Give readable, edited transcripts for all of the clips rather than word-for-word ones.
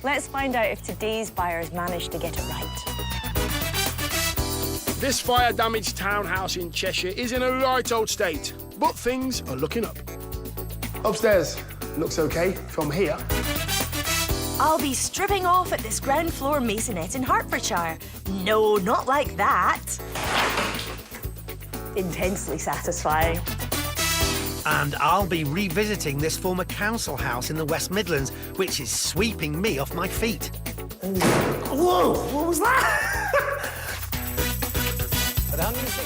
Let's find out if today's buyers managed to get it right. This fire-damaged townhouse in Cheshire is in a right old state, but things are looking up. Upstairs looks OK from here. I'll be stripping off at this ground floor Maisonette in Hertfordshire. No, not like that. Intensely satisfying. And I'll be revisiting this former council house in the West Midlands, which is sweeping me off my feet. Whoa, what was that?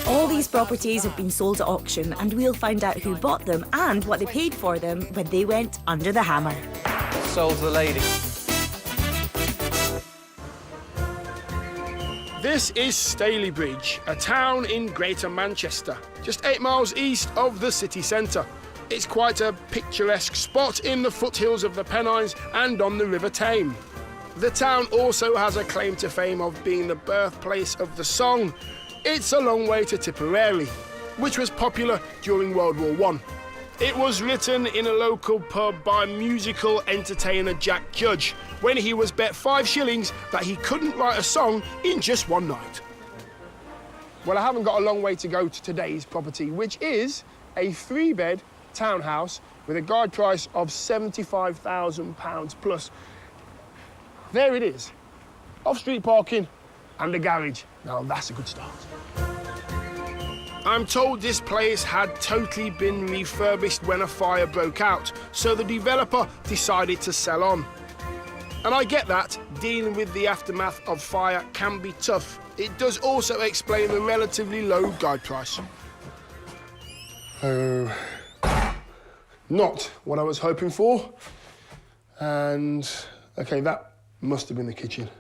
All these properties have been sold at auction, and we'll find out who bought them and what they paid for them when they went under the hammer. Sold to the lady. This is Stalybridge, a town in Greater Manchester, just 8 miles east of the city centre. It's quite a picturesque spot in the foothills of the Pennines and on the River Tame. The town also has a claim to fame of being the birthplace of the song "It's a Long Way to Tipperary," which was popular during World War I. It was written in a local pub by musical entertainer Jack Judge when he was bet 5 shillings that he couldn't write a song in just one night. Well, I haven't got a long way to go to today's property, which is a 3-bed townhouse with a guide price of £75,000 plus. There it is, off-street parking and a garage. Now, that's a good start. I'm told this place had totally been refurbished when a fire broke out, so the developer decided to sell on. And I get that, dealing with the aftermath of fire can be tough. It does also explain the relatively low guide price. Not what I was hoping for. And, OK, that must have been the kitchen.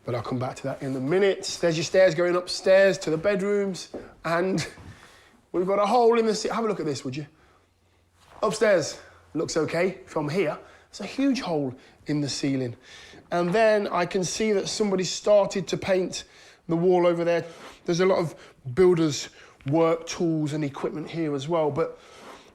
But I'll come back to that in a minute. There's your stairs going upstairs to the bedrooms, and we've got a hole in the ceiling. Have a look at this, would you? Upstairs looks OK from here. There's a huge hole in the ceiling. And then I can see that somebody started to paint the wall over there. There's a lot of builders' work tools and equipment here as well. But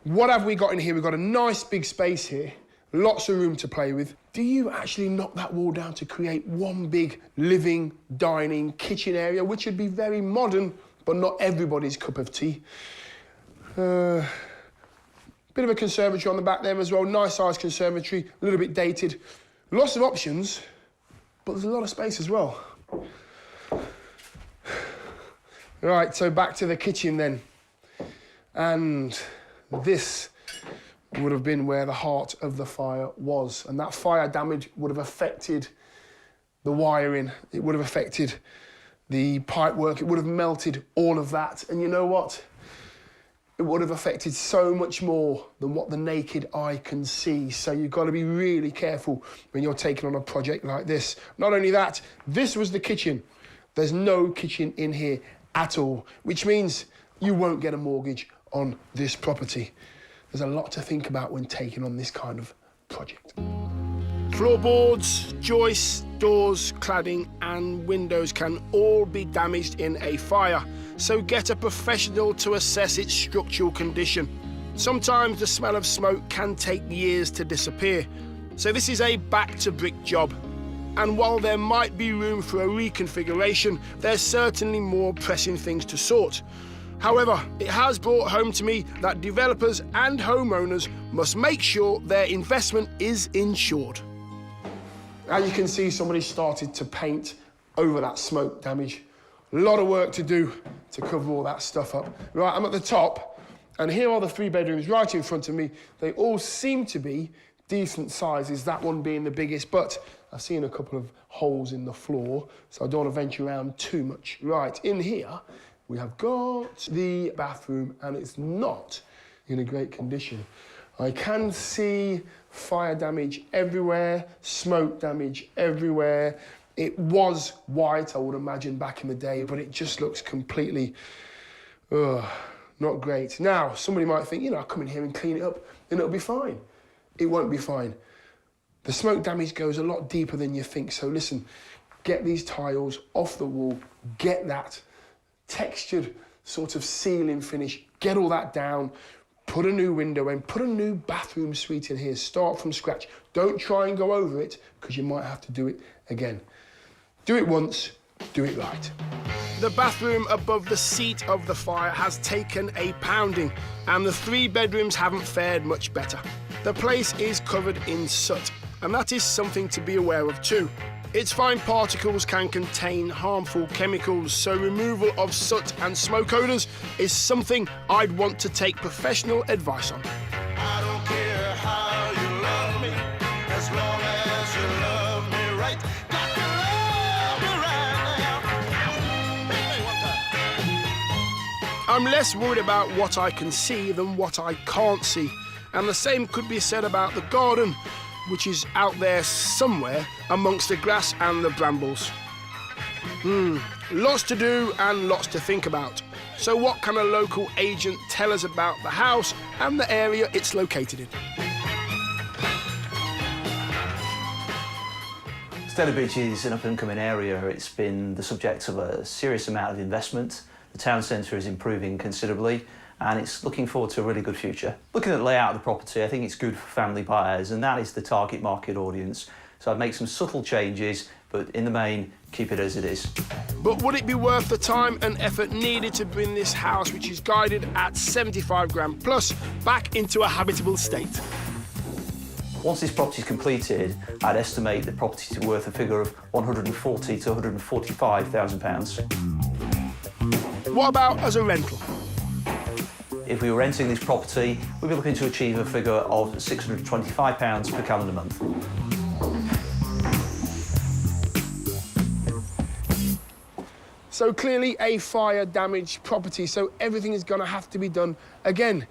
what have we got in here? We've got a nice big space here. Lots of room to play with. Do you actually knock that wall down to create one big living, dining, kitchen area, which would be very modern, but not everybody's cup of tea? Bit of a conservatory on the back there as well. Nice sized conservatory, a little bit dated. Lots of options, but there's a lot of space as well. Right, so back to the kitchen then. And this would have been where the heart of the fire was. And that fire damage would have affected the wiring. It would have affected the pipework. It would have melted all of that. And you know what? It would have affected so much more than what the naked eye can see. So you've got to be really careful when you're taking on a project like this. Not only that, this was the kitchen. There's no kitchen in here at all, which means you won't get a mortgage on this property. There's a lot to think about when taking on this kind of project. Floorboards, joists, doors, cladding and windows can all be damaged in a fire, so get a professional to assess its structural condition. Sometimes the smell of smoke can take years to disappear, so this is a back-to-brick job. And while there might be room for a reconfiguration, there's certainly more pressing things to sort. However, it has brought home to me that developers and homeowners must make sure their investment is insured. As you can see, somebody started to paint over that smoke damage. A lot of work to do to cover all that stuff up. Right, I'm at the top, and here are the 3 bedrooms right in front of me. They all seem to be decent sizes, that one being the biggest, but I've seen a couple of holes in the floor, so I don't want to venture around too much. Right, in here, we have got the bathroom, and it's not in a great condition. I can see fire damage everywhere, smoke damage everywhere. It was white, I would imagine, back in the day, but it just looks completely, not great. Now, somebody might think, you know, I'll come in here and clean it up, and it'll be fine. It won't be fine. The smoke damage goes a lot deeper than you think, so listen, get these tiles off the wall, get that textured sort of ceiling finish, get all that down, Put a new window in, put a new bathroom suite in here, start from scratch. Don't try and go over it, because you might have to do it again. Do it once, do it right. The bathroom above the seat of the fire has taken a pounding, and the 3 bedrooms haven't fared much better. The place is covered in soot, and that is something to be aware of too. Its fine particles can contain harmful chemicals, so removal of soot and smoke odours is something I'd want to take professional advice on. I don't care how you love me, as long as you love me right. Got to love me right now. I'm less worried about what I can see than what I can't see. And the same could be said about the garden, which is out there somewhere amongst the grass and the brambles. Lots to do and lots to think about. So what can a local agent tell us about the house and the area it's located in? Stonebridge is an up-and-coming area. It's been the subject of a serious amount of investment. The town centre is improving considerably, and it's looking forward to a really good future. Looking at the layout of the property, I think it's good for family buyers, and that is the target market audience. So I'd make some subtle changes, but in the main, keep it as it is. But would it be worth the time and effort needed to bring this house, which is guided at 75 grand plus, back into a habitable state? Once this property is completed, I'd estimate the property to be worth a figure of £140,000 to £145,000. What about as a rental? If we were renting this property, we'd be looking to achieve a figure of £625 per calendar month. So clearly a fire-damaged property, so everything is going to have to be done again.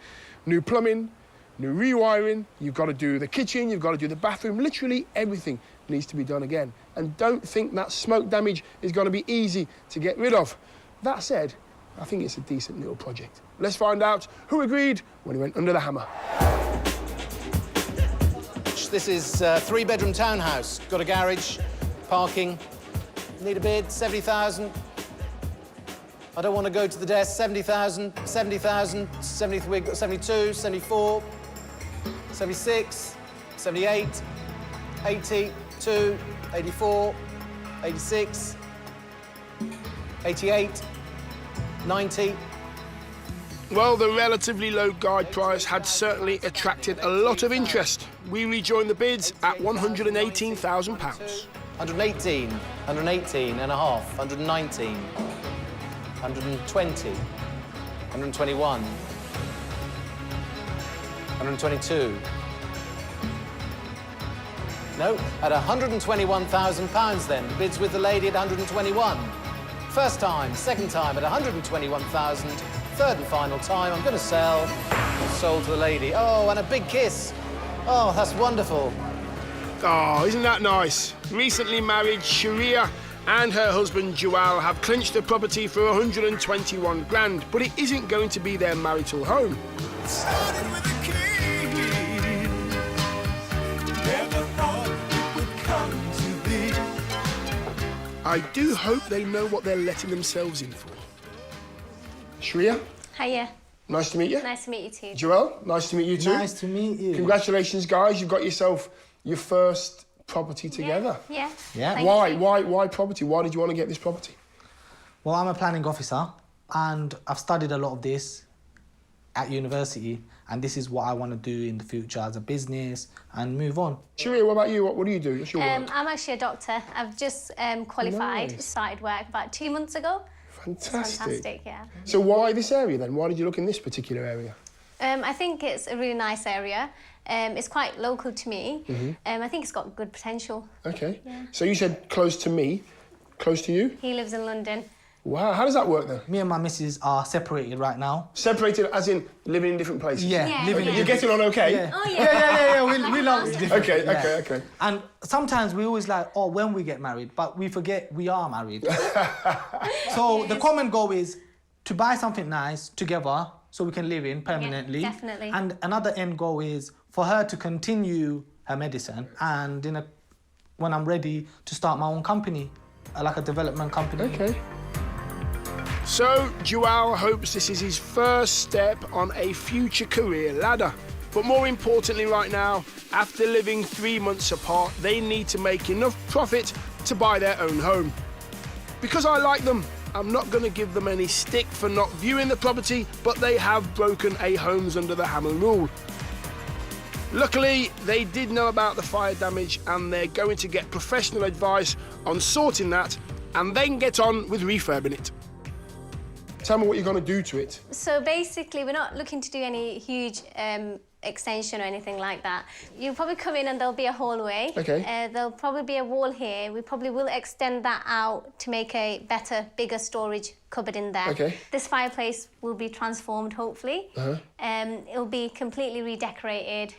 New plumbing, new rewiring, you've got to do the kitchen, you've got to do the bathroom, literally everything needs to be done again. And don't think that smoke damage is going to be easy to get rid of. That said, I think it's a decent little project. Let's find out who agreed when he went under the hammer. This is a 3-bedroom townhouse. Got a garage, parking. Need a bid, 70,000. I don't want to go to the desk, 70,000, 70,000, 72, 74, 76, 78, 82, 84, 86, 88, 90. Well, the relatively low guide price had certainly attracted a lot of interest. We rejoined the bids at £118,000. 118, 118 and a half, 119, 120, 121, 122. No, at £121,000 then. Bids with the lady at 121. First time, second time at 121,000. Third and final time, I'm gonna sell. Sold to the lady. Oh, and a big kiss. Oh, that's wonderful. Oh, isn't that nice? Recently married Shiria and her husband Jual have clinched the property for 121 grand, but it isn't going to be their marital home. Started with a key. Never thought it would come to this. I do hope they know what they're letting themselves in for. Shiria, Hiya. nice to meet you. Nice to meet you too. Joel, nice to meet you too. Nice to meet you. Congratulations, guys. You've got yourself your first property together. Yeah. Yeah. Thank Why? you. Why property? Why did you want to get this property? Well, I'm a planning officer and I've studied a lot of this at university, and this is what I want to do in the future as a business and move on. Shiria, what about you? What do you do? What's your work? I'm actually a doctor. I've just qualified, Nice. started work about 2 months ago. Fantastic. Fantastic, yeah. So why this area then? Why did you look in this particular area? I think it's a really nice area. It's quite local to me. I think it's got good potential. Okay. Yeah. So you said close to me, close to you? He lives in London. Wow, how does that work then? Me and my missus are separated right now. Separated as in living in different places? Yeah. living You're getting on okay? Yeah. Oh, yeah. Yeah. We love it. Okay, Yeah. okay. And sometimes we always like, oh, when we get married, but we forget we are married. So the common goal is to buy something nice together so we can live in permanently. Yeah, definitely. And another end goal is for her to continue her medicine, and when I'm ready to start my own company, like a development company. Okay. So, Jual hopes this is his first step on a future career ladder. But more importantly right now, after living 3 months apart, they need to make enough profit to buy their own home. Because I like them, I'm not going to give them any stick for not viewing the property, but they have broken a homes under the hammer rule. Luckily, they did know about the fire damage and they're going to get professional advice on sorting that and then get on with refurbing it. Tell me what you're going to do to it. So basically, we're not looking to do any huge extension or anything like that. You'll probably come in and there'll be a hallway. Okay. There'll probably be a wall here. We probably will extend that out to make a better, bigger storage cupboard in there. Okay. This fireplace will be transformed, hopefully. It'll be completely redecorated.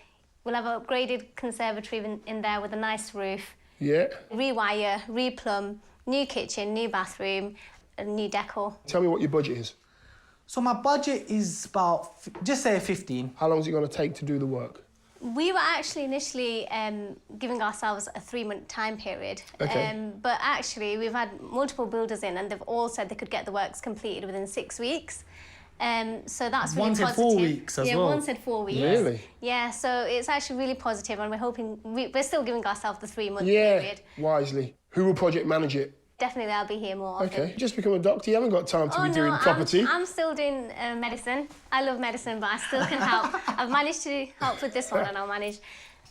We'll have an upgraded conservatory in there with a nice roof. Yeah. Rewire, replumb, new kitchen, new bathroom, and new decor. Tell me what your budget is. So my budget is about, just say 15. How long is it going to take to do the work? We were actually initially giving ourselves a 3-month time period. Okay. But actually, we've had multiple builders in and they've all said they could get the works completed within 6 weeks. So that's really One said positive. 4 weeks as well. Yeah, one said 4 weeks. Really? Yeah, so it's actually really positive and we're hoping, we're still giving ourselves the 3-month Yeah, period. wisely. Who will project manage it? Definitely I'll be here more often. Okay, you just become a doctor, you haven't got time to be doing no, property. I'm still doing medicine. I love medicine, but I still can help. I've managed to help with this one and I'll manage.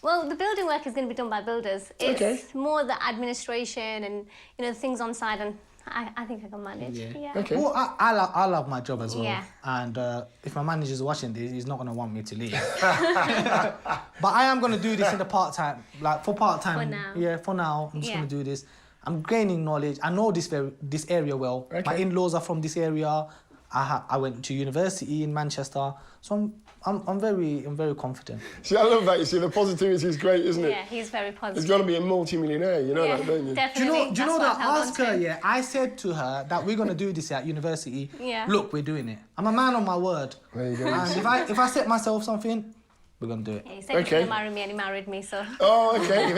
Well, the building work is going to be done by builders. It's more the administration and, you know, things on site, and I think I can manage. Yeah. Okay. Well, I love my job as well. Yeah. And if my manager's watching this, he's not going to want me to leave. But I am going to do this in the part-time, like for part-time. For now. Yeah, for now. I'm just Yeah. going to do this. I'm gaining knowledge. I know this area well. Okay. My in-laws are from this area. I went to university in Manchester, so I'm very confident. See, I love that. You see, the positivity is great, isn't it? Yeah, he's very positive. He's got to be a multi-millionaire, you know that, don't you? Definitely. Do you know That's that? what I Ask held on her, to. yeah. I said to her that we're gonna do this at university. Yeah. Look, we're doing it. I'm a man on my word. There you go. And if I set myself something, we're gonna do it. Yeah, he said he was going to marry me and he married me, so... Oh, okay.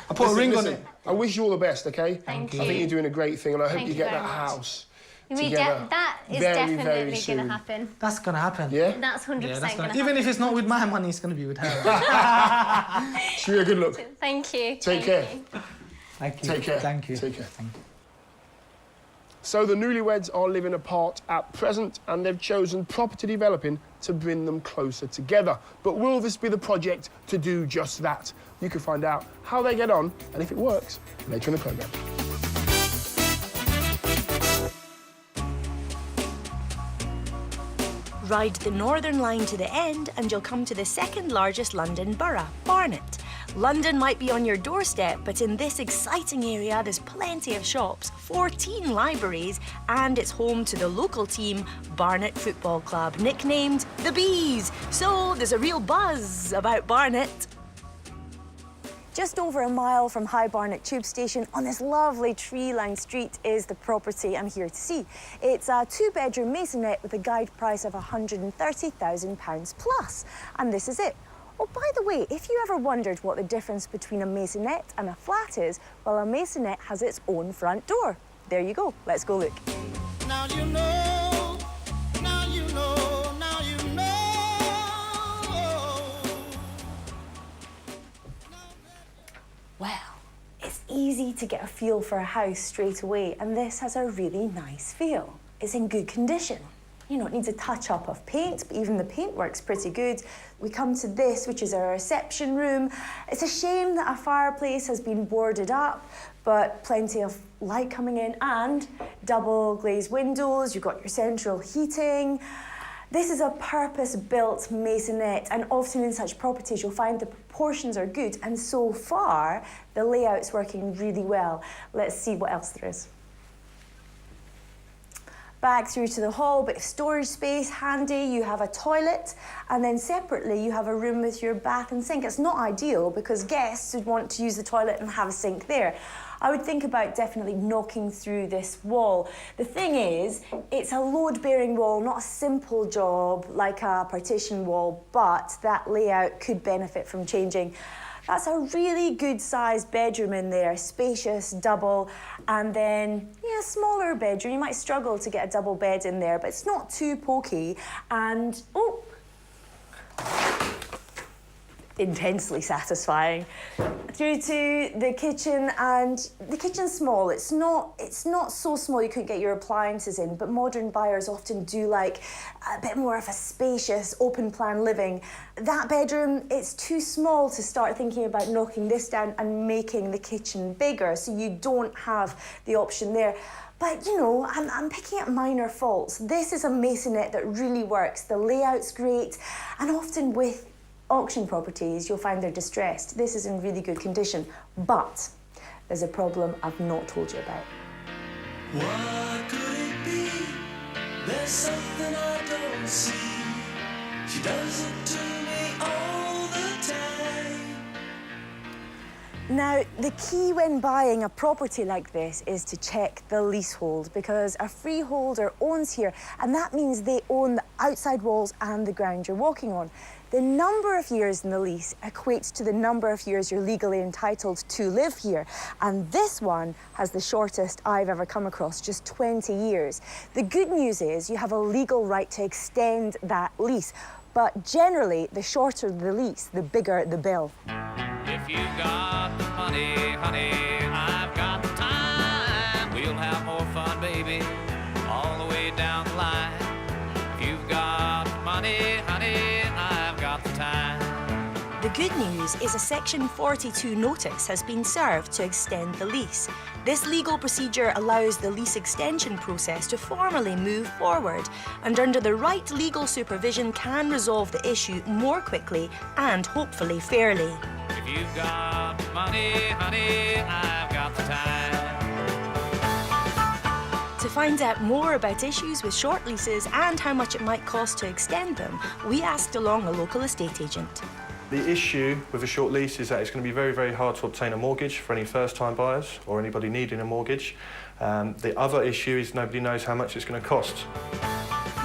I put a ring on it. I wish you all the best, okay? Thank I you. think you're doing a great thing, and I hope Thank you you get very that much. house We together. that is very, definitely very going soon. to happen. That's gonna happen. Yeah? That's 100% Yeah, going that's to gonna, happen. even if it's not with my money, it's gonna be with her. Shiria, good luck. Thank you. Take care. Thank you. Take care. Thank you. Take care. Thank you. So the newlyweds are living apart at present, and they've chosen property developing to bring them closer together. But will this be the project to do just that? You can find out how they get on and if it works later in the programme. Ride the Northern Line to the end and you'll come to the second largest London borough, Barnet. London might be on your doorstep, but in this exciting area there's plenty of shops, 14 libraries, and it's home to the local team, Barnet Football Club, nicknamed the Bees. So there's a real buzz about Barnet. Just over a mile from High Barnet Tube Station, on this lovely tree-lined street, is the property I'm here to see. It's a 2-bedroom Maisonette with a guide price of £130,000 plus, and this is it. Oh, by the way, if you ever wondered what the difference between a Maisonette and a flat is, well, a Maisonette has its own front door. There you go. Let's go look. Now you know, now you know, now you know. Well, it's easy to get a feel for a house straight away, and this has a really nice feel. It's in good condition. You know, it needs a touch-up of paint, but even the paintwork's pretty good. We come to this, which is our reception room. It's a shame that our fireplace has been boarded up, but plenty of light coming in and double glazed windows. You've got your central heating. This is a purpose-built Maisonette, and often in such properties you'll find the proportions are good, and so far the layout's working really well. Let's see what else there is. Back through to the hall, bit of storage space, handy. You have a toilet, and then separately you have a room with your bath and sink. It's not ideal because guests would want to use the toilet and have a sink there. I would think about definitely knocking through this wall. The thing is, it's a load-bearing wall, not a simple job like a partition wall, but that layout could benefit from changing. That's a really good sized bedroom in there, spacious, double, and then, yeah, smaller bedroom. You might struggle to get a double bed in there, but it's not too pokey, and, oh, intensely satisfying. Through to the kitchen, and the kitchen's small. It's not so small you couldn't get your appliances in, but modern buyers often do like a bit more of a spacious, open plan living. That bedroom, it's too small to start thinking about knocking this down and making the kitchen bigger, so you don't have the option there. But, you know, I'm picking up minor faults. This is a Maisonette that really works. The layout's great, and often with auction properties, you'll find they're distressed. This is in really good condition, but there's a problem I've not told you about. What could it be? There's something I don't see. She does it to me all the time. Now, the key when buying a property like this is to check the leasehold, because a freeholder owns here, and that means they own the outside walls and the ground you're walking on. The number of years in the lease equates to the number of years you're legally entitled to live here. And this one has the shortest I've ever come across, just 20 years. The good news is you have a legal right to extend that lease. But generally, the shorter the lease, the bigger the bill. If you got the money, honey, I've got the time. We'll have more fun, baby, all the way down the line. If you've got the money, honey, I've got the time. The good news is a Section 42 notice has been served to extend the lease. This legal procedure allows the lease extension process to formally move forward, and under the right legal supervision can resolve the issue more quickly and hopefully fairly. If you've got the money, honey, I've got the time. To find out more about issues with short leases and how much it might cost to extend them, we asked along a local estate agent. The issue with a short lease is that it's going to be very, very hard to obtain a mortgage for any first-time buyers or anybody needing a mortgage. The other issue is nobody knows how much it's going to cost.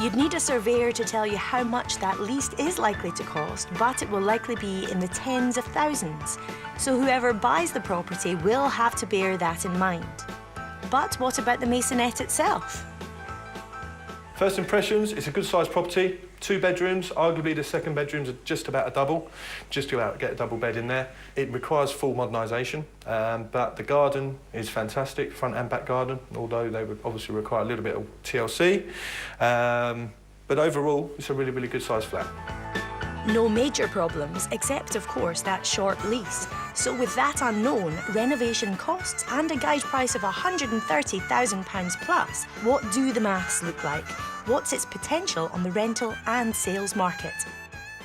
You'd need a surveyor to tell you how much that lease is likely to cost, but it will likely be in the tens of thousands. So whoever buys the property will have to bear that in mind. But what about the Maisonette itself? First impressions, it's a good-sized property. 2 bedrooms, arguably the second bedroom's just about a double, just to get a double bed in there. It requires full modernisation, but the garden is fantastic, front and back garden, although they would obviously require a little bit of TLC. But overall, it's a really, really good-sized flat. No major problems, except, of course, that short lease. So with that unknown, renovation costs and a guide price of £130,000 plus, what do the maths look like? What's its potential on the rental and sales market?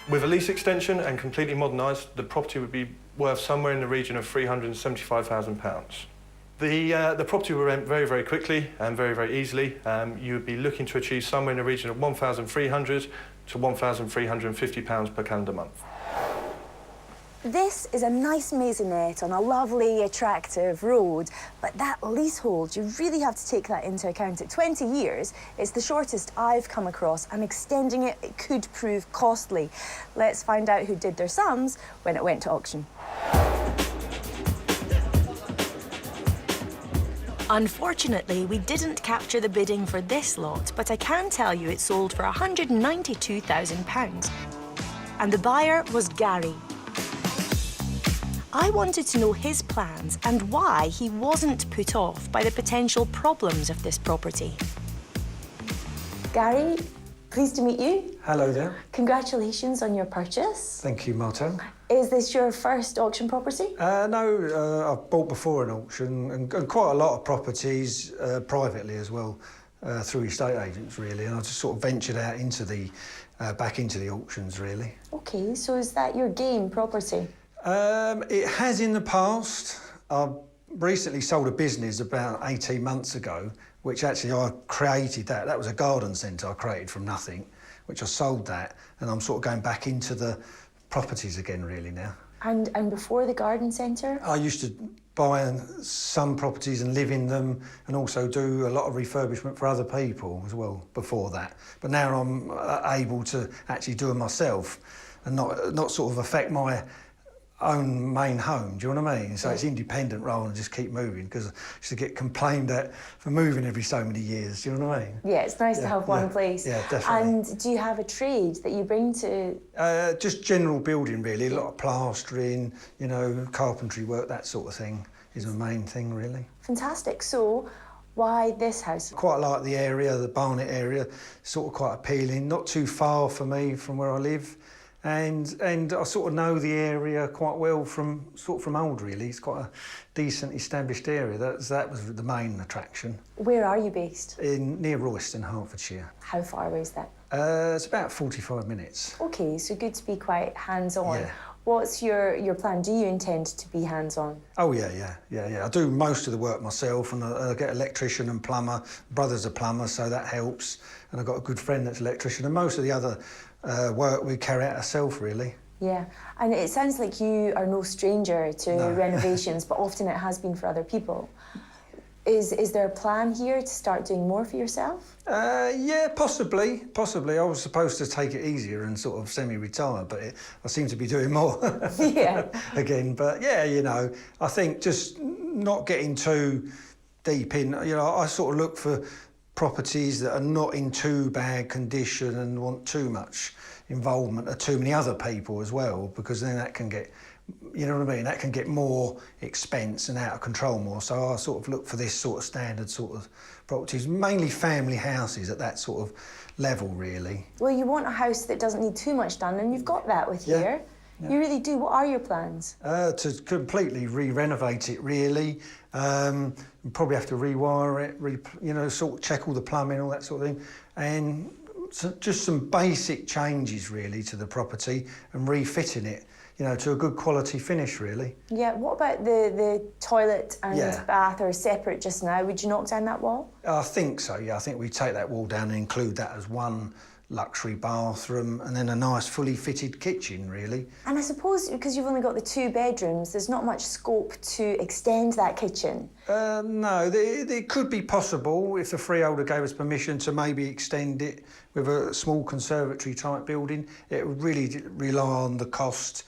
With a lease extension and completely modernised, the property would be worth somewhere in the region of £375,000. The property will rent very, very quickly and very, very easily. You would be looking to achieve somewhere in the region of £1,300 to £1,350 per calendar month. This is a nice Maisonette on a lovely, attractive road, but that leasehold, you really have to take that into account. At 20 years, it's the shortest I've come across, and extending it could prove costly. Let's find out who did their sums when it went to auction. Unfortunately, we didn't capture the bidding for this lot, but I can tell you it sold for £192,000. And the buyer was Gary. I wanted to know his plans and why he wasn't put off by the potential problems of this property. Gary, pleased to meet you. Hello there. Congratulations on your purchase. Thank you, Martin. Is this your first auction property? No, I've bought before an auction and quite a lot of properties privately as well, through estate agents, really. And I just sort of ventured out into back into the auctions, really. OK, so is that your game property? It has in the past. I recently sold a business about 18 months ago, which actually I created that. That was a garden centre I created from nothing, which I sold that, and I'm sort of going back into the properties again, really, now. And before the garden centre? I used to buy some properties and live in them, and also do a lot of refurbishment for other people as well before that. But now I'm able to actually do it myself and not sort of affect my own main home, do you know what I mean? So it's independent rather than just keep moving, because I used to get complained at for moving every so many years, do you know what I mean? Yeah, it's nice to have one place. Yeah, definitely. And do you have a trade that you bring to... Just general building, really. A lot of plastering, you know, carpentry work, that sort of thing is the main thing, really. Fantastic. So, why this house? Quite like the area, the Barnet area, sort of quite appealing. Not too far for me from where I live. And I sort of know the area quite well from old, really. It's quite a decent established area. That was the main attraction. Where are you based? Near Royston, Hertfordshire. How far away is that? It's about 45 minutes. Okay, so good to be quite hands-on. Yeah. What's your plan? Do you intend to be hands-on? Oh, yeah. I do most of the work myself, and I get electrician and plumber. Brother's a plumber, so that helps. And I've got a good friend that's an electrician, and most of the other work we carry out ourselves, really. Yeah, and it sounds like you are no stranger to renovations, but often it has been for other people. Is there a plan here to start doing more for yourself? Yeah, possibly. I was supposed to take it easier and sort of semi-retire, but I seem to be doing more. Yeah. Again, but yeah, you know, I think just not getting too deep in, you know, I sort of look for properties that are not in too bad condition and want too much involvement of too many other people as well, because then that can get, you know what I mean, that can get more expense and out of control more. So I sort of look for this sort of standard sort of properties, mainly family houses at that sort of level, really. Well, you want a house that doesn't need too much done, and you've got that with here. Yeah. You really do. What are your plans? To completely re-renovate it, really. Probably have to rewire it, you know, sort of check all the plumbing, all that sort of thing. And so just some basic changes, really, to the property and refitting it, you know, to a good quality finish, really. Yeah, what about the toilet and bath are separate just now? Would you knock down that wall? I think so, yeah. I think we take that wall down and include that as one luxury bathroom and then a nice fully fitted kitchen, really. And I suppose because you've only got the 2 bedrooms, there's not much scope to extend that kitchen. No, it could be possible if the freeholder gave us permission to maybe extend it with a small conservatory type building. It would really rely on the cost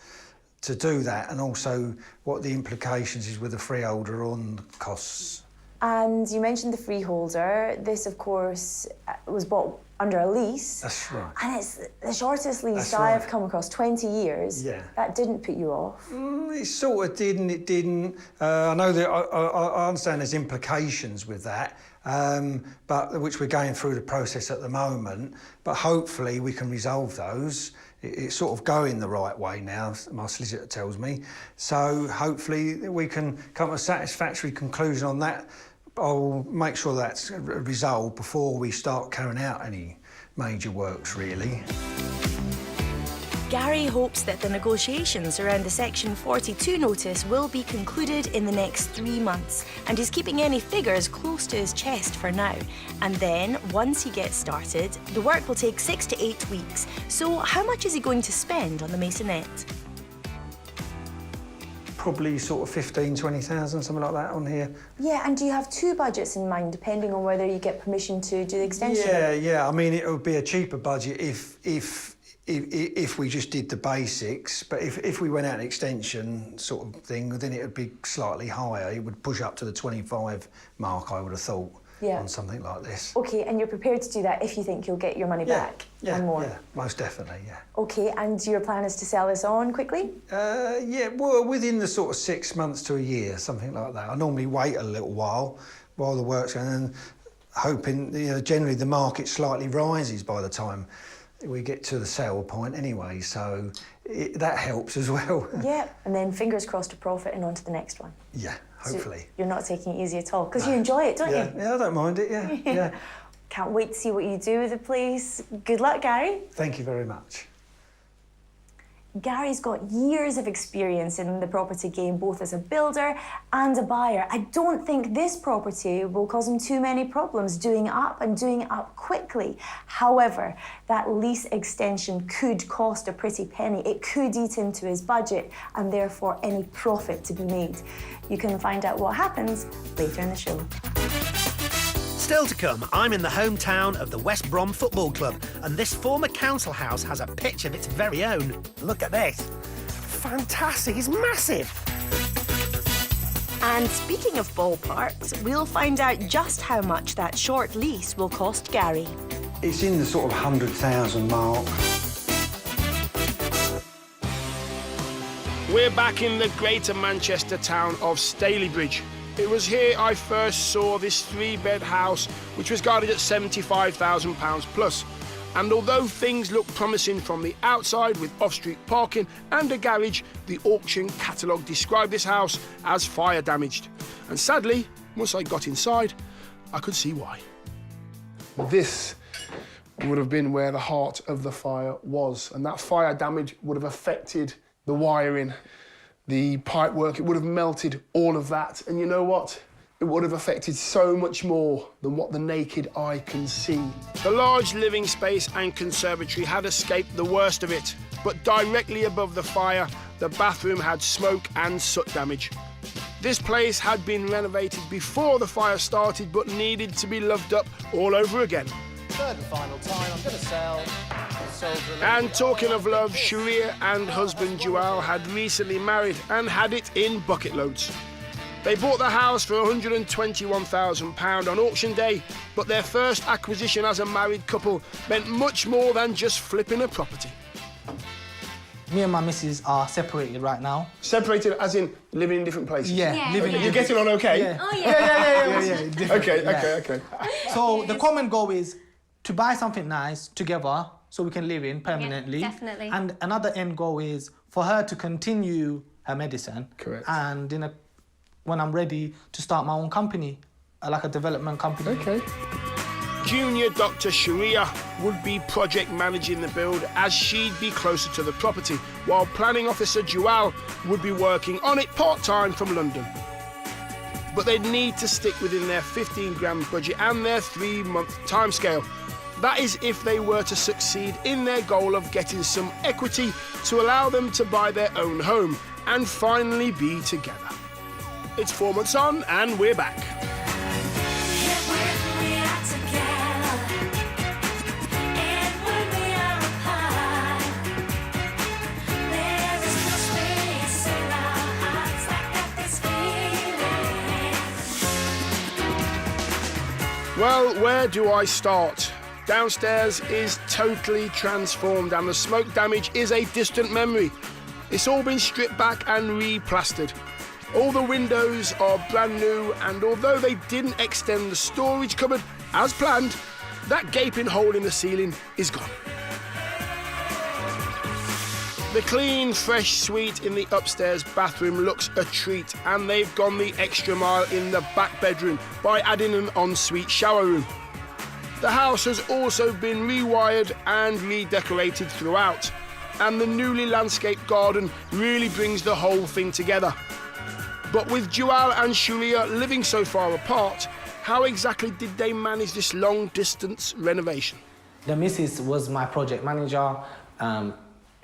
to do that, and also what the implications is with the freeholder on the costs. And you mentioned the freeholder. This, of course, was bought under a lease. That's right. And it's the shortest lease I've come across, 20 years. Yeah. That didn't put you off? It sort of did and it didn't. I know that I understand there's implications with that, but which we're going through the process at the moment. But hopefully we can resolve those. It's sort of going the right way now, my solicitor tells me. So hopefully we can come to a satisfactory conclusion on that. I'll make sure that's resolved before we start carrying out any major works, really. Gary hopes that the negotiations around the Section 42 notice will be concluded in the next 3 months, and he's keeping any figures close to his chest for now. And then, once he gets started, the work will take 6 to 8 weeks. So how much is he going to spend on the Maisonette? Probably sort of 15, 20,000, something like that on here. Yeah, and do you have 2 budgets in mind, depending on whether you get permission to do the extension? Yeah. I mean, it would be a cheaper budget if we just did the basics, but if we went out an extension sort of thing, then it would be slightly higher. It would push up to the 25 mark, I would have thought, on something like this. OK, and you're prepared to do that if you think you'll get your money back and more? Yeah, most definitely, yeah. OK, and your plan is to sell this on quickly? Yeah, well, within the sort of 6 months to a year, something like that. I normally wait a little while the work's going, and hoping, you know, generally the market slightly rises by the time we get to the sale point anyway, so that helps as well. Yeah, and then fingers crossed to profit and on to the next one. Yeah, hopefully. So you're not taking it easy at all, because you enjoy it, don't you? Yeah, I don't mind it, yeah. Can't wait to see what you do with the place. Good luck, Gary. Thank you very much. Gary's got years of experience in the property game, both as a builder and a buyer. I don't think this property will cause him too many problems doing it up and doing it up quickly. However, that lease extension could cost a pretty penny. It could eat into his budget and therefore any profit to be made. You can find out what happens later in the show. Still to come, I'm in the hometown of the West Brom Football Club, and this former council house has a pitch of its very own. Look at this. fantastic. It's massive. And speaking of ballparks, we'll find out just how much that short lease will cost Gary. It's in the sort of 100,000 mark. We're back in the Greater Manchester town of Stalybridge. It was here I first saw this 3-bed house, which was guarded at £75,000 plus. And although things look promising from the outside with off-street parking and a garage, the auction catalogue described this house as fire damaged. And sadly, once I got inside, I could see why. This would have been where the heart of the fire was, and that fire damage would have affected the wiring, the pipework. It would have melted all of that. And you know what? It would have affected so much more than what the naked eye can see. The large living space and conservatory had escaped the worst of it, but directly above the fire, the bathroom had smoke and soot damage. This place had been renovated before the fire started, but needed to be loved up all over again. Third and final time, I'm going to sell. And talking of love, Shiria and husband Jual had recently married and had it in bucket loads. They bought the house for £121,000 on auction day, but their first acquisition as a married couple meant much more than just flipping a property. Me and my missus are separated right now. Separated as in living in different places? Yeah, living in You're getting on okay? Yeah. Oh, yeah. Yeah. Okay. So the common goal is to buy something nice together so we can live in permanently. Yeah, definitely. And another end goal is for her to continue her medicine. Correct. And when I'm ready to start my own company, like a development company. Okay. Junior Dr. Shiria would be project managing the build as she'd be closer to the property, while planning officer Jual would be working on it part-time from London. But they'd need to stick within their 15 grand budget and their 3-month timescale. That is if they were to succeed in their goal of getting some equity to allow them to buy their own home and finally be together. It's 4 months on and we're back. Well, where do I start? Downstairs is totally transformed and the smoke damage is a distant memory. It's all been stripped back and re-plastered. All the windows are brand new, and although they didn't extend the storage cupboard as planned, that gaping hole in the ceiling is gone. The clean, fresh suite in the upstairs bathroom looks a treat, and they've gone the extra mile in the back bedroom by adding an ensuite shower room. The house has also been rewired and redecorated throughout, and the newly landscaped garden really brings the whole thing together. But with Jual and Shiria living so far apart, how exactly did they manage this long-distance renovation? The missus was my project manager.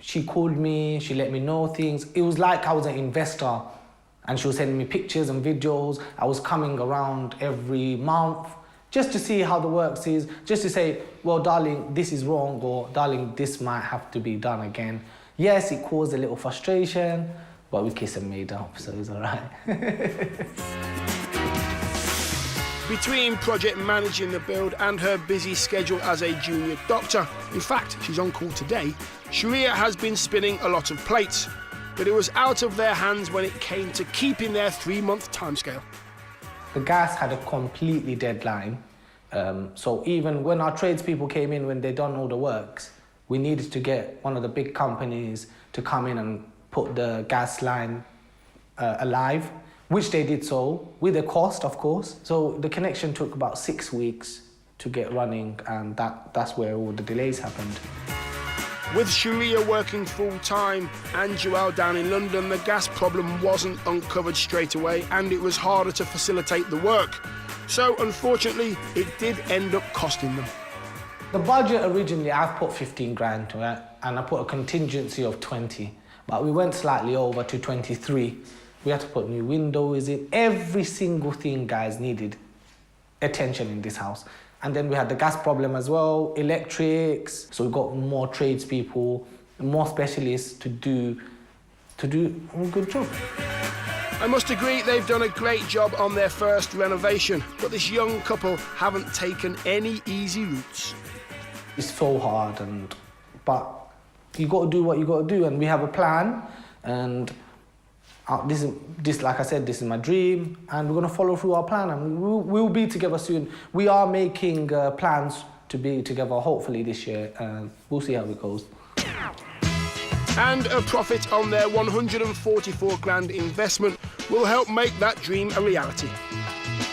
She called me, she let me know things. It was like I was an investor, and she was sending me pictures and videos. I was coming around every month just to see how the works is, just to say, well, darling, this is wrong, or darling, this might have to be done again. Yes, it caused a little frustration, but we kissed and made up, so it was all right. Between project managing the build and her busy schedule as a junior doctor, in fact, she's on call today, Shiria has been spinning a lot of plates, but it was out of their hands when it came to keeping their 3-month timescale. The gas had a completely deadline, so even when our tradespeople came in, when they'd done all the works, we needed to get one of the big companies to come in and put the gas line alive, which they did so, with a cost, of course. So the connection took about 6 weeks to get running, and that's where all the delays happened. With Shiria working full-time and Jual down in London, the gas problem wasn't uncovered straight away, and it was harder to facilitate the work. So, unfortunately, it did end up costing them. The budget originally, I've put 15 grand to it, and I put a contingency of 20, but we went slightly over to 23. We had to put new windows in. Every single thing, guys, needed attention in this house. And then we had the gas problem as well, electrics. So we got more tradespeople, more specialists to to do a good job. I must agree they've done a great job on their first renovation, but this young couple haven't taken any easy routes. It's so hard, but you got to do what you got to do, and we have a plan, and this, like I said, this is my dream, and we're going to follow through our plan, and we'll be together soon. We are making plans to be together, hopefully this year, and we'll see how it goes. And a profit on their 144 grand investment will help make that dream a reality.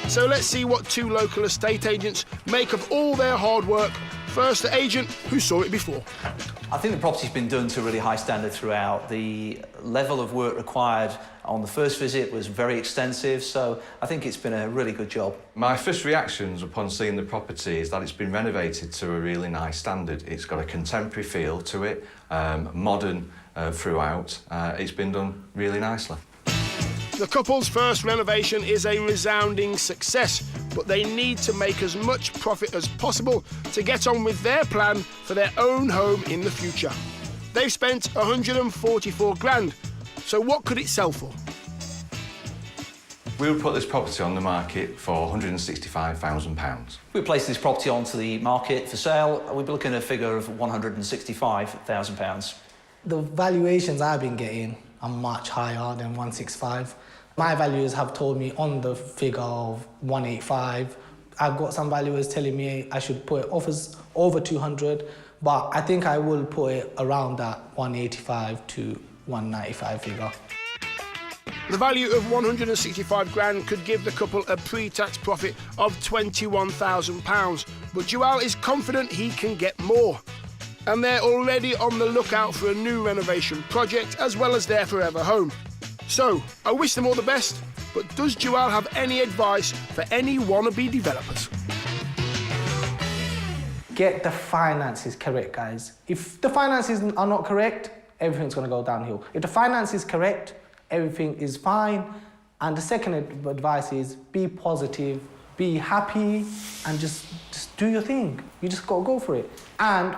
So let's see what two local estate agents make of all their hard work. First, the agent who saw it before. I think the property's been done to a really high standard throughout. The level of work required on the first visit was very extensive, so I think it's been a really good job. My first reactions upon seeing the property is that it's been renovated to a really nice standard. It's got a contemporary feel to it, modern throughout. It's been done really nicely. The couple's first renovation is a resounding success, but they need to make as much profit as possible to get on with their plan for their own home in the future. They've spent 144 grand, so what could it sell for? We would put this property on the market for £165,000. If we place this property onto the market for sale, we'd be looking at a figure of £165,000. The valuations I've been getting are much higher than 165. My valuers have told me on the figure of 185. I've got some valuers telling me I should put offers over 200, but I think I will put it around that 185 to 195 figure. The value of 165 grand could give the couple a pre-tax profit of £21,000, but Jual is confident he can get more. And they're already on the lookout for a new renovation project as well as their forever home. So, I wish them all the best, but does Jual have any advice for any wannabe developers? Get the finances correct, guys. If the finances are not correct, everything's going to go downhill. If the finance is correct, everything is fine. And the second advice is be positive, be happy, and just do your thing. You just got to go for it. And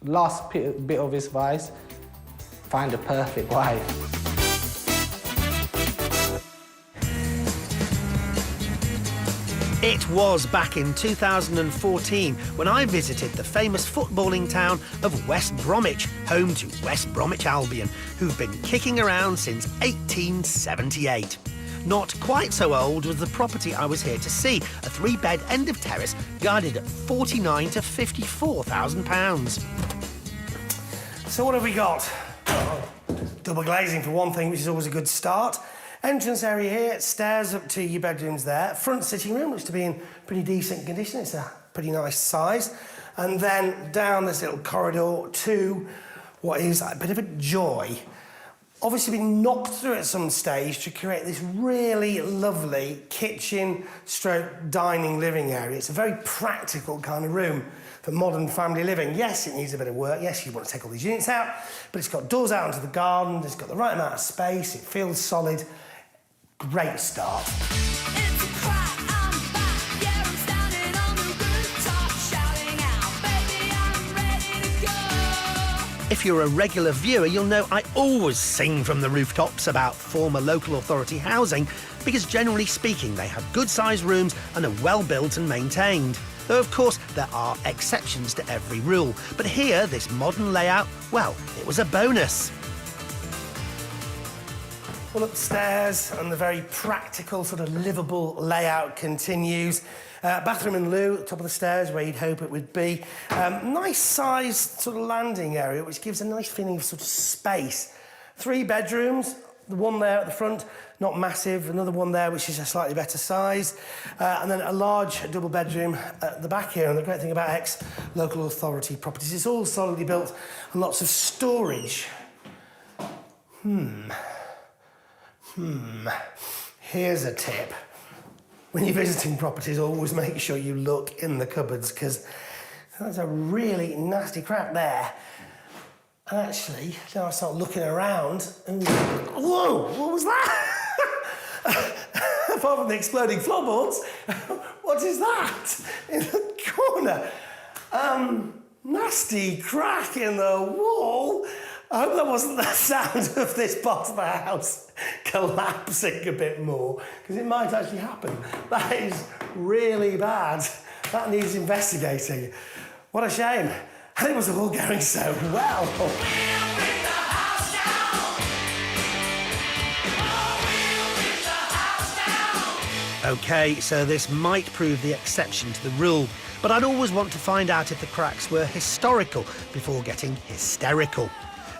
last bit of advice, find a perfect wife. It was back in 2014 when I visited the famous footballing town of West Bromwich, home to West Bromwich Albion, who've been kicking around since 1878. Not quite so old was the property I was here to see, a 3-bed end of terrace guided at £49,000 to £54,000. So what have we got? Oh, double glazing for one thing, which is always a good start. Entrance area here, stairs up to your bedrooms there. Front sitting room looks to be in pretty decent condition. It's a pretty nice size. And then down this little corridor to what is a bit of a joy. Obviously been knocked through at some stage to create this really lovely kitchen stroke dining living area. It's a very practical kind of room for modern family living. Yes, it needs a bit of work. Yes, you want to take all these units out, but it's got doors out into the garden. It's got the right amount of space. It feels solid. Great start. If you're a regular viewer, you'll know I always sing from the rooftops about former local authority housing because, generally speaking, they have good-sized rooms and are well-built and maintained. Though, of course, there are exceptions to every rule. But here, this modern layout, well, it was a bonus. Well, upstairs, and the very practical, sort of livable layout continues. Bathroom and loo, top of the stairs, where you'd hope it would be. Nice sized sort of landing area, which gives a nice feeling of sort of space. 3 bedrooms, the one there at the front, not massive, another one there, which is a slightly better size, and then a large double bedroom at the back here. And the great thing about ex-local authority properties, it's all solidly built and lots of storage. Here's a tip. When you're visiting properties, always make sure you look in the cupboards, because there's a really nasty crack there. And actually, now I start looking around, and whoa, what was that? Apart from the exploding floorboards, what is that in the corner? Nasty crack in the wall. I hope that wasn't the sound of this part of the house collapsing a bit more, because it might actually happen. That is really bad. That needs investigating. What a shame. And it was all going so well. OK, so this might prove the exception to the rule, but I'd always want to find out if the cracks were historical before getting hysterical.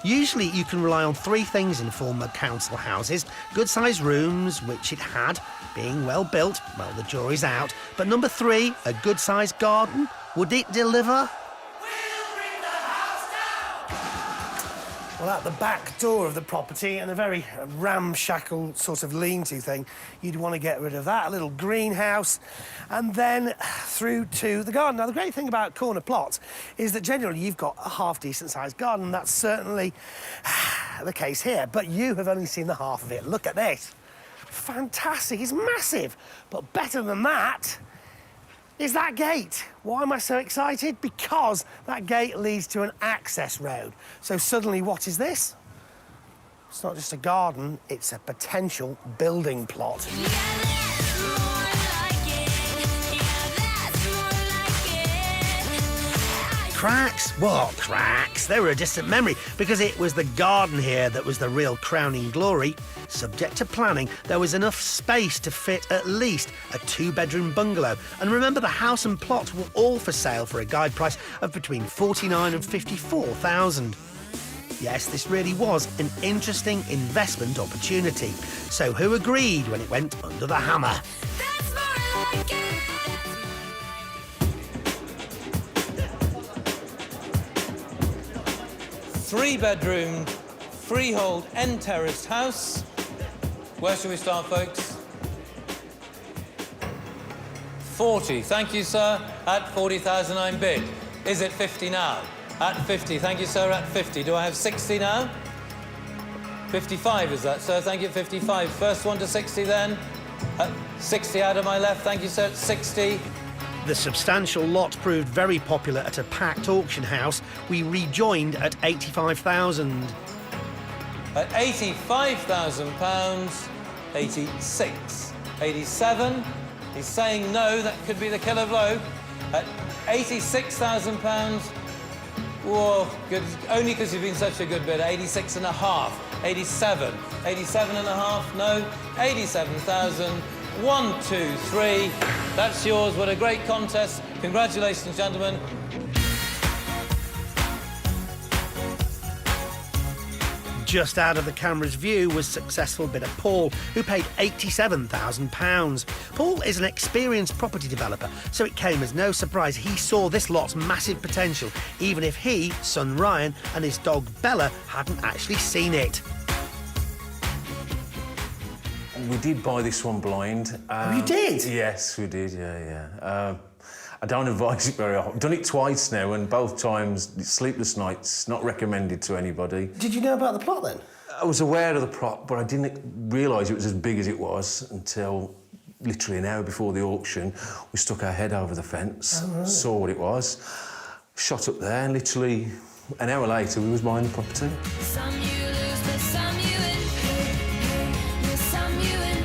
Usually you can rely on three things in former council houses: good-sized rooms, which it had, being well built, well, the jury's out, but number three, a good-sized garden. Would it deliver? Well, at the back door of the property, and a very ramshackle sort of lean-to thing, you'd want to get rid of that, a little greenhouse, and then through to the garden. Now, the great thing about corner plots is that generally you've got a half-decent-sized garden. That's certainly the case here, but you have only seen the half of it. Look at this. Fantastic, it's massive. But better than that is that gate. Why am I so excited? Because that gate leads to an access road. So suddenly, what is this? It's not just a garden, it's a potential building plot. Cracks? What cracks? They were a distant memory, because it was the garden here that was the real crowning glory. Subject to planning, there was enough space to fit at least a two-bedroom bungalow. And remember, the house and plot were all for sale for a guide price of between $49,000 and $54,000. Yes, this really was an interesting investment opportunity. So who agreed when it went under the hammer? That's more like it. Three-bedroom, freehold, end-terraced house. Where shall we start, folks? 40. Thank you, sir. At 40,000, I'm bid. Is it 50 now? At 50. Thank you, sir. At 50. Do I have 60 now? 55 is that, sir? Thank you. 55. First one to 60, then. 60 out of my left. Thank you, sir. 60. The substantial lot proved very popular at a packed auction house. We rejoined at 85,000. At £85,000, 86, 87. He's saying no, that could be the killer blow. At £86,000, whoa, good, only because you've been such a good bid. 86 and a half, 87, 87 and a half, no, 87,000. 1, 2, 3. That's yours. What a great contest. Congratulations, gentlemen. Just out of the camera's view was successful bidder Paul, who paid £87,000. Paul is an experienced property developer, so it came as no surprise he saw this lot's massive potential, even if he, son Ryan, and his dog Bella hadn't actually seen it. We did buy this one blind. You did? Yes, we did, yeah. I don't advise it very often. I've done it twice now, and both times, sleepless nights, not recommended to anybody. Did you know about the plot, then? I was aware of the plot, but I didn't realise it was as big as it was until literally an hour before the auction. We stuck our head over the fence, saw what it was, shot up there, and literally an hour later, we was buying the property. Some you lose, but some you win. There's some you win.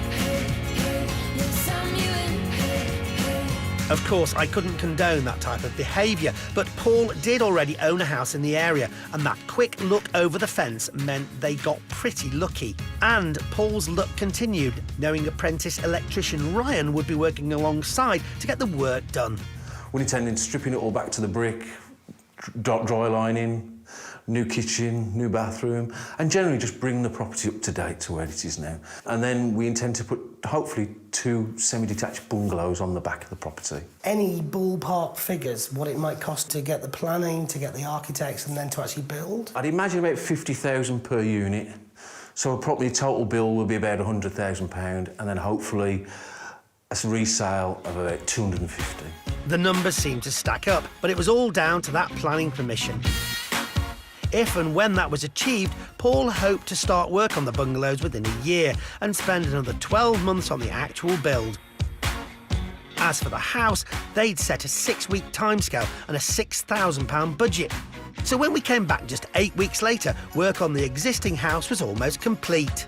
There's some you win. Of course, I couldn't condone that type of behaviour, but Paul did already own a house in the area, and that quick look over the fence meant they got pretty lucky. And Paul's luck continued, knowing apprentice electrician Ryan would be working alongside to get the work done. We're intending stripping it all back to the brick, dry lining, new kitchen, new bathroom, and generally just bring the property up to date to where it is now. And then we intend to put, hopefully, 2 semi-detached bungalows on the back of the property. Any ballpark figures, what it might cost to get the planning, to get the architects, and then to actually build? I'd imagine about 50,000 per unit. So probably a total bill will be about £100,000, and then hopefully a resale of about 250. The numbers seemed to stack up, but it was all down to that planning permission. If and when that was achieved, Paul hoped to start work on the bungalows within a year and spend another 12 months on the actual build. As for the house, they'd set a 6-week timescale and a £6,000 budget. So when we came back just 8 weeks later, work on the existing house was almost complete.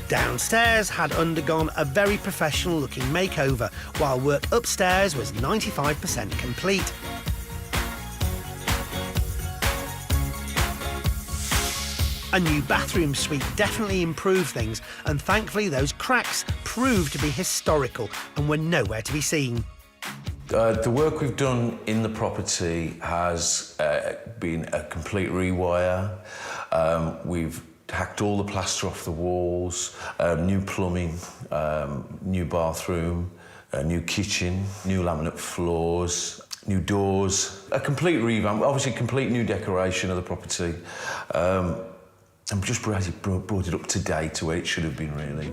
Downstairs had undergone a very professional-looking makeover, while work upstairs was 95% complete. A new bathroom suite definitely improved things, and thankfully those cracks proved to be historical and were nowhere to be seen. The work we've done in the property has been a complete rewire. We've hacked all the plaster off the walls, new plumbing, new bathroom, a new kitchen, new laminate floors, new doors, a complete revamp, obviously complete new decoration of the property. And just brought it up to date to where it should have been, really.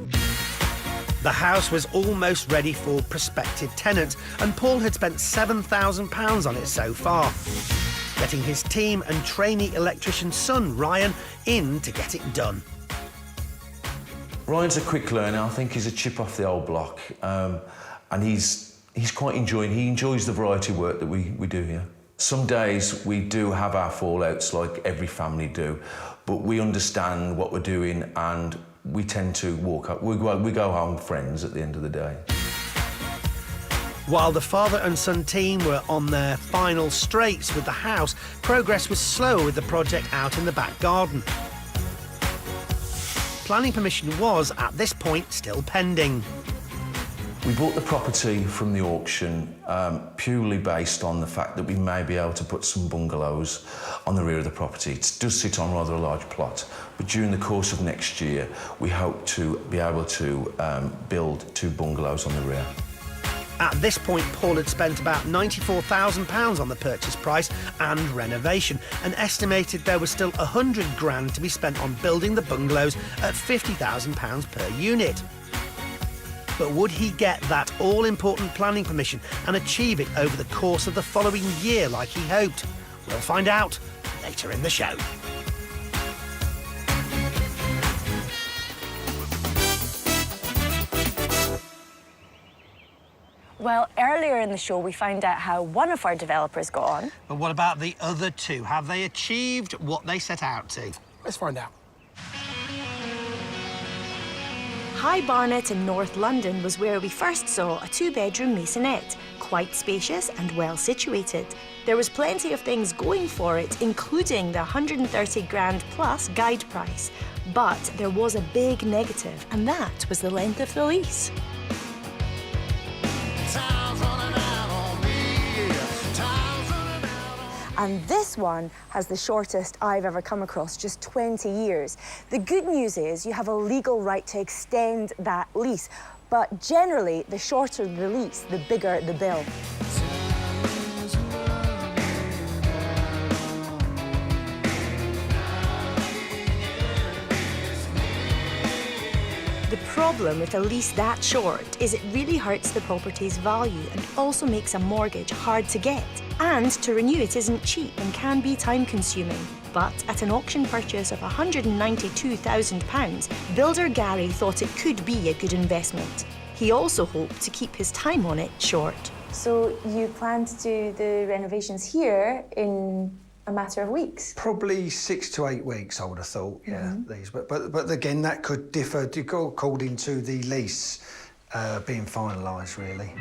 The house was almost ready for prospective tenants, and Paul had spent £7,000 on it so far, getting his team and trainee electrician son, Ryan, in to get it done. Ryan's a quick learner. I think he's a chip off the old block, and he's quite enjoying. He enjoys the variety of work that we do here. Some days we do have our fallouts like every family do, but we understand what we're doing and we tend to walk up. We go home friends at the end of the day. While the father and son team were on their final straights with the house, progress was slow with the project out in the back garden. Planning permission was, at this point, still pending. We bought the property from the auction purely based on the fact that we may be able to put some bungalows on the rear of the property. It does sit on rather a large plot, but during the course of next year, we hope to be able to build 2 bungalows on the rear. At this point, Paul had spent about £94,000 on the purchase price and renovation, and estimated there was still £100,000 to be spent on building the bungalows at £50,000 per unit. But would he get that all-important planning permission and achieve it over the course of the following year like he hoped? We'll find out later in the show. Well, earlier in the show, we found out how one of our developers got on. But what about the other 2? Have they achieved what they set out to? Let's find out. High Barnet in North London was where we first saw a 2-bedroom maisonette, quite spacious and well situated. There was plenty of things going for it, including the £130,000 plus guide price. But there was a big negative, and that was the length of the lease. And this one has the shortest I've ever come across, just 20 years. The good news is you have a legal right to extend that lease, but generally, the shorter the lease, the bigger the bill. The problem with a lease that short is it really hurts the property's value and also makes a mortgage hard to get. And to renew it isn't cheap and can be time-consuming. But at an auction purchase of £192,000, builder Gary thought it could be a good investment. He also hoped to keep his time on it short. So you plan to do the renovations here in a matter of weeks? Probably 6 to 8 weeks, I would have thought, yeah, these. But again, that could differ according to the lease being finalised, really.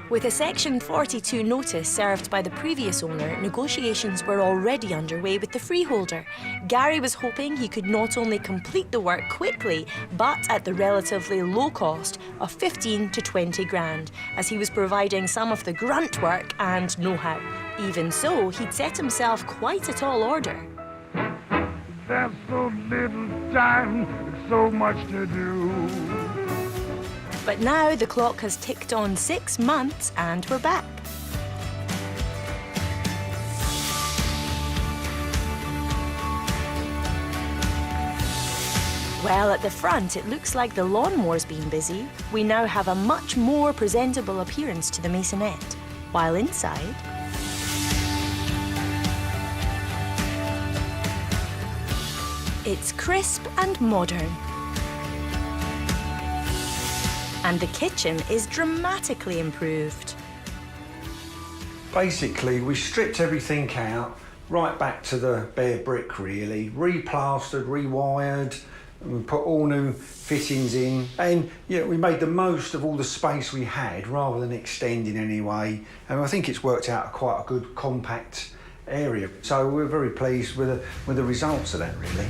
With a Section 42 notice served by the previous owner, negotiations were already underway with the freeholder. Gary was hoping he could not only complete the work quickly, but at the relatively low cost of 15 to 20 grand, as he was providing some of the grunt work and know-how. Even so, he'd set himself quite a tall order. There's so little time, so much to do. But now the clock has ticked on 6 months and we're back. Well, at the front, it looks like the lawnmower's been busy. We now have a much more presentable appearance to the maisonette. while inside it's crisp and modern. And the kitchen is dramatically improved. Basically, we stripped everything out, right back to the bare brick really, replastered, rewired, and we put all new fittings in. And yeah, we made the most of all the space we had rather than extending anyway. And I think it's worked out quite a good compact area. So we're very pleased with the results of that really.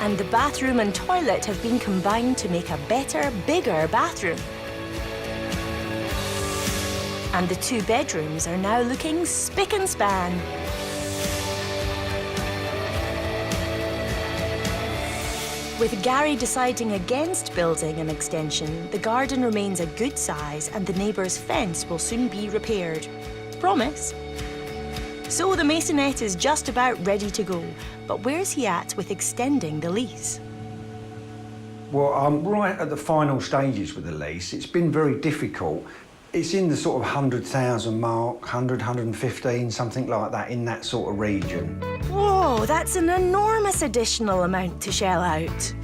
And the bathroom and toilet have been combined to make a better, bigger bathroom. And the 2 bedrooms are now looking spick and span. With Gary deciding against building an extension, the garden remains a good size and the neighbour's fence will soon be repaired. Promise? So the Maisonette is just about ready to go, but where's he at with extending the lease? Well, I'm right at the final stages with the lease. It's been very difficult. It's in the sort of 100,000 mark, 100, 115, something like that, in that sort of region. Whoa, that's an enormous additional amount to shell out.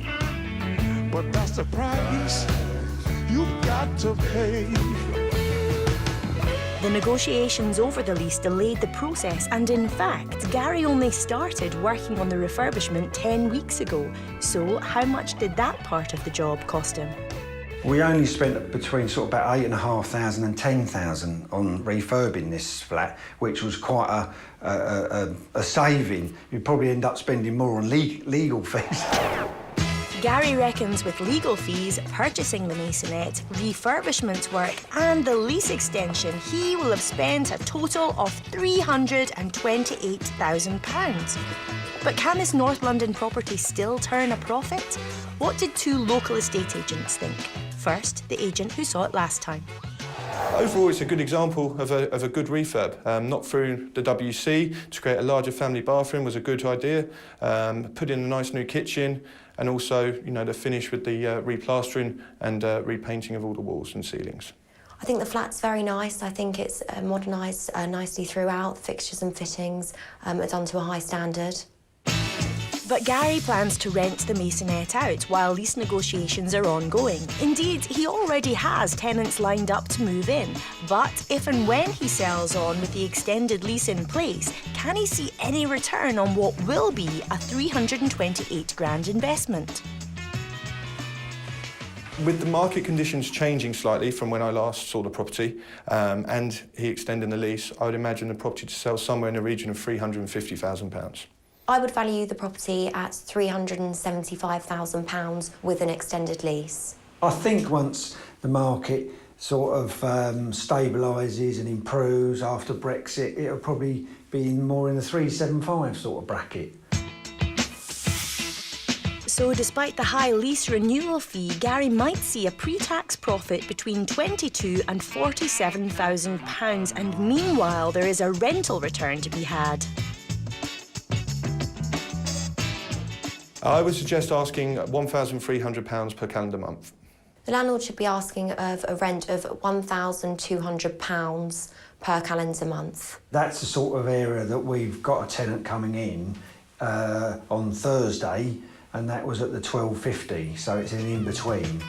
But that's the price you've got to pay. The negotiations over the lease delayed the process, and in fact, Gary only started working on the refurbishment 10 weeks ago. So how much did that part of the job cost him? We only spent between sort of about 8,500 and 10,000 on refurbing this flat, which was quite a saving. You'd probably end up spending more on legal fees. Gary reckons with legal fees, purchasing the Maisonette, refurbishment work and the lease extension, he will have spent a total of £328,000. But can this North London property still turn a profit? What did 2 local estate agents think? First, the agent who saw it last time. Overall, it's a good example of a good refurb. Not through the WC, to create a larger family bathroom was a good idea. Put in a nice new kitchen, and also, you know, the finish with the replastering and repainting of all the walls and ceilings. I think the flat's very nice. I think it's modernised nicely throughout. The fixtures and fittings are done to a high standard. But Gary plans to rent the Maisonette out while lease negotiations are ongoing. Indeed, he already has tenants lined up to move in. But if and when he sells on with the extended lease in place, can he see any return on what will be a 328 grand investment? With the market conditions changing slightly from when I last saw the property and he extending the lease, I would imagine the property to sell somewhere in the region of £350,000. I would value the property at £375,000 with an extended lease. I think once the market sort of stabilises and improves after Brexit, it'll probably be more in the 375 sort of bracket. So despite the high lease renewal fee, Gary might see a pre-tax profit between £22,000 and £47,000, and meanwhile there is a rental return to be had. I would suggest asking £1,300 per calendar month. The landlord should be asking of a rent of £1,200 per calendar month. That's the sort of area that we've got a tenant coming in on Thursday, and that was at the 12.50, so it's an in-between.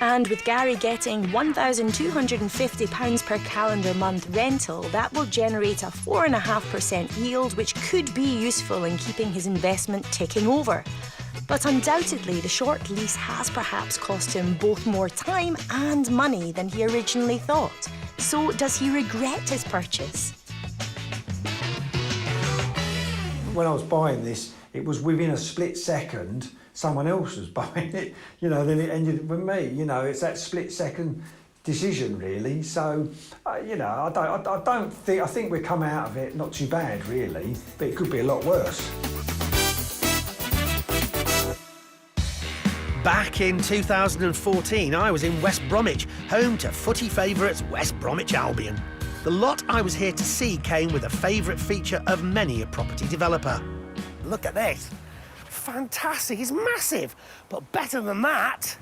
And with Gary getting £1,250 per calendar month rental, that will generate a 4.5% yield, which could be useful in keeping his investment ticking over. But undoubtedly, the short lease has perhaps cost him both more time and money than he originally thought. So does he regret his purchase? When I was buying this, it was within a split second someone else was buying it, you know, then it ended with me. You know, it's that split-second decision, really. So, you know, I think we've come out of it not too bad, really, but it could be a lot worse. Back in 2014, I was in West Bromwich, home to footy favourites West Bromwich Albion. The lot I was here to see came with a favourite feature of many a property developer. Look at this. fantastic, it's massive. But better than that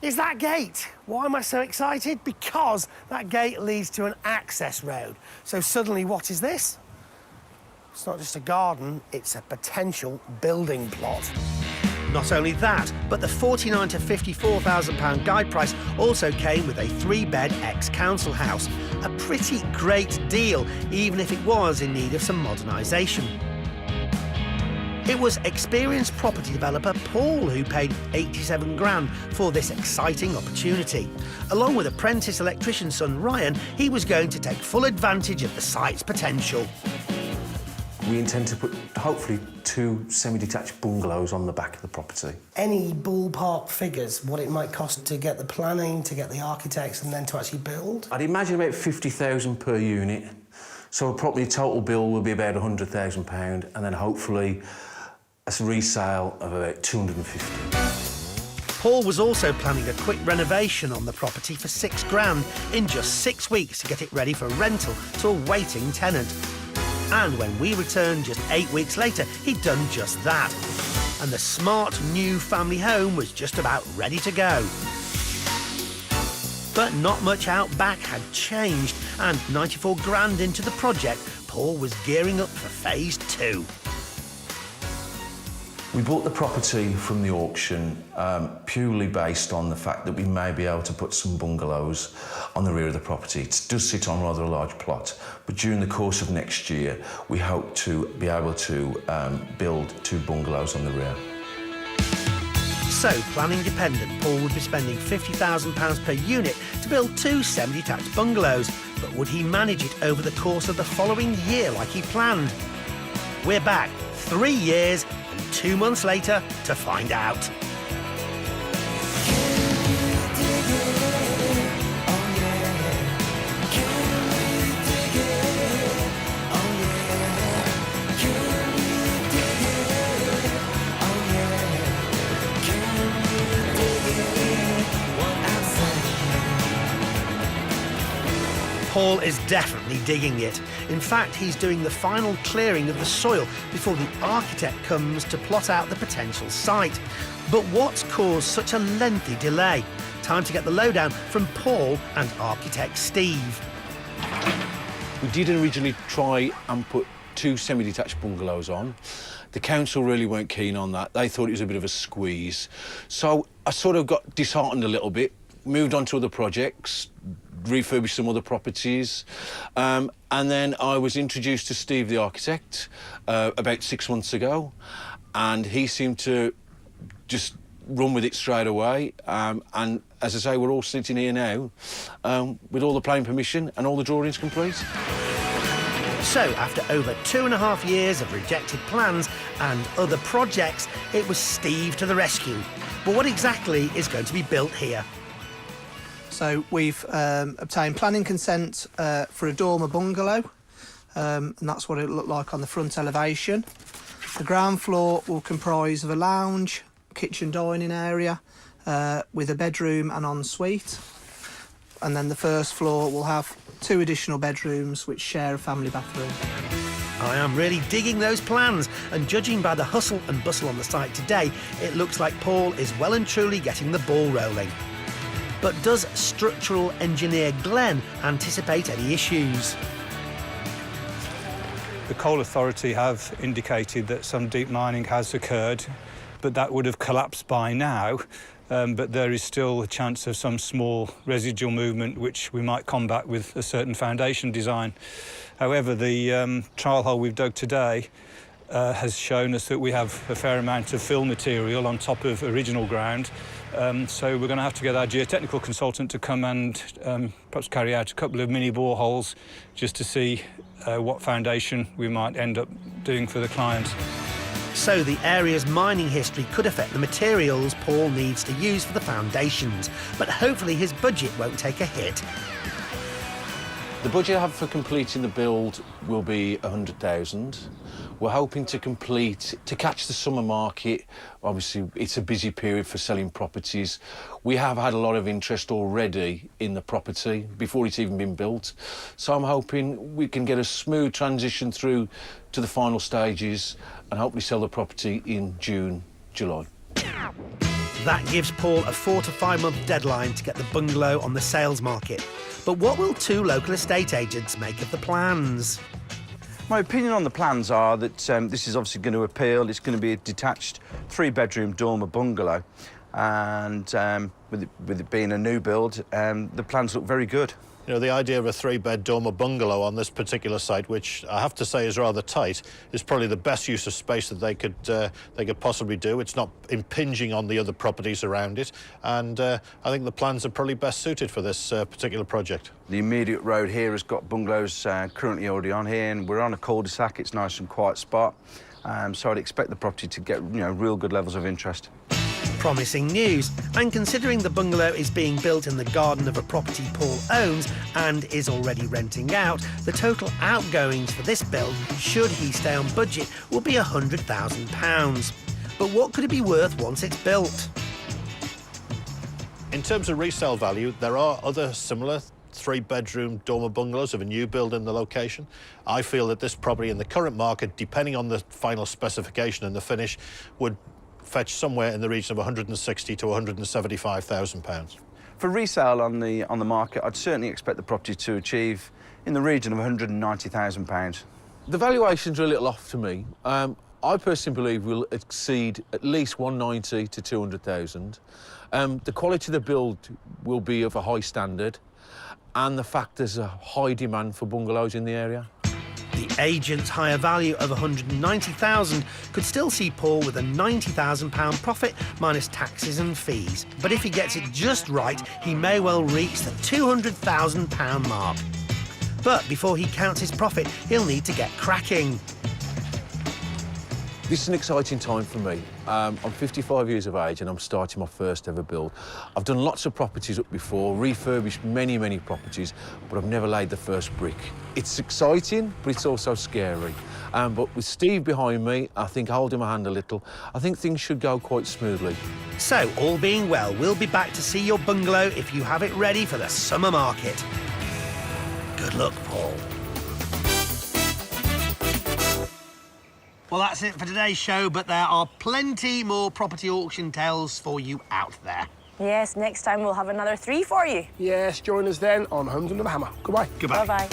is that gate. Why am I so excited? Because that gate leads to an access road. So suddenly, what is this? It's not just a garden, it's a potential building plot. Not only that, but the £49,000 to £54,000 guide price also came with a 3-bed ex-council house. A pretty great deal, even if it was in need of some modernisation. It was experienced property developer Paul who paid 87 grand for this exciting opportunity. Along with apprentice electrician son Ryan, he was going to take full advantage of the site's potential. We intend to put, hopefully, 2 semi-detached bungalows on the back of the property. Any ballpark figures, what it might cost to get the planning, to get the architects, and then to actually build? I'd imagine about 50,000 per unit. So probably a total bill will be about £100,000, and then hopefully a resale of about 250. Paul was also planning a quick renovation on the property for 6 grand in just 6 weeks to get it ready for rental to a waiting tenant. And when we returned just 8 weeks later, he'd done just that. And the smart new family home was just about ready to go. But not much out back had changed, and 94 grand into the project, Paul was gearing up for phase 2. We bought the property from the auction purely based on the fact that we may be able to put some bungalows on the rear of the property. It does sit on rather a large plot, but during the course of next year, we hope to be able to build 2 bungalows on the rear. So, planning dependent, Paul would be spending £50,000 per unit to build 2 semi-detached bungalows. But would he manage it over the course of the following year like he planned? We're back 3 years and 2 months later to find out. Paul is definitely digging it. In fact, he's doing the final clearing of the soil before the architect comes to plot out the potential site. But what's caused such a lengthy delay? Time to get the lowdown from Paul and architect Steve. We did originally try and put 2 semi-detached bungalows on. The council really weren't keen on that. They thought it was a bit of a squeeze. So I sort of got disheartened a little bit, moved on to other projects, refurbished some other properties, and then I was introduced to Steve, the architect, about 6 months ago, and he seemed to just run with it straight away. And as I say, we're all sitting here now with all the planning permission and all the drawings complete. So, after over 2.5 years of rejected plans and other projects, it was Steve to the rescue. But what exactly is going to be built here? So we've obtained planning consent for a dormer bungalow, and that's what it'll look like on the front elevation. The ground floor will comprise of a lounge, kitchen dining area, with a bedroom and ensuite. And then the first floor will have 2 additional bedrooms which share a family bathroom. I am really digging those plans, and judging by the hustle and bustle on the site today, it looks like Paul is well and truly getting the ball rolling. But does structural engineer Glenn anticipate any issues? The Coal Authority have indicated that some deep mining has occurred, but that would have collapsed by now. But there is still a chance of some small residual movement which we might combat with a certain foundation design. However, the trial hole we've dug today has shown us that we have a fair amount of fill material on top of original ground. So we're going to have to get our geotechnical consultant to come and perhaps carry out a couple of mini boreholes just to see what foundation we might end up doing for the client. So the area's mining history could affect the materials Paul needs to use for the foundations, but hopefully his budget won't take a hit. The budget I have for completing the build will be 100,000. We're hoping to complete, to catch the summer market. Obviously, it's a busy period for selling properties. We have had a lot of interest already in the property before it's even been built. So I'm hoping we can get a smooth transition through to the final stages and hopefully sell the property in June, July. That gives Paul a 4 to 5 month deadline to get the bungalow on the sales market. But what will 2 local estate agents make of the plans? My opinion on the plans are that this is obviously going to appeal. It's going to be a detached 3-bedroom dormer bungalow. And with it being a new build, the plans look very good. You know, the idea of a 3-bed dormer bungalow on this particular site, which I have to say is rather tight, is probably the best use of space that they could possibly do. It's not impinging on the other properties around it, and I think the plans are probably best suited for this particular project. The immediate road here has got bungalows currently already on here, and we're on a cul-de-sac. It's a nice and quiet spot, so I'd expect the property to get, you know, real good levels of interest. Promising news, and considering the bungalow is being built in the garden of a property Paul owns and is already renting out, the total outgoings for this build, should he stay on budget, will be £100,000. But what could it be worth once it's built? In terms of resale value, there are other similar 3-bedroom dormer bungalows of a new build in the location. I feel that this property in the current market, depending on the final specification and the finish, would fetch somewhere in the region of £160,000 to £175,000. For resale on the market, I'd certainly expect the property to achieve in the region of £190,000. The valuations are a little off to me. I personally believe we'll exceed at least 190 to 200,000. The quality of the build will be of a high standard, and the fact there's a high demand for bungalows in the area. The agent's higher value of £190,000 could still see Paul with a £90,000 profit minus taxes and fees. But if he gets it just right, he may well reach the £200,000 mark. But before he counts his profit, he'll need to get cracking. This is an exciting time for me. I'm 55 years of age and I'm starting my first ever build. I've done lots of properties up before, refurbished many, many properties, but I've never laid the first brick. It's exciting, but it's also scary. But with Steve behind me, I think holding my hand a little, I think things should go quite smoothly. So, all being well, we'll be back to see your bungalow if you have it ready for the summer market. Good luck, Paul. Well, that's it for today's show, but there are plenty more property auction tales for you out there. Yes, next time we'll have another 3 for you. Yes, join us then on Homes Under the Hammer. Goodbye. Goodbye. Bye-bye.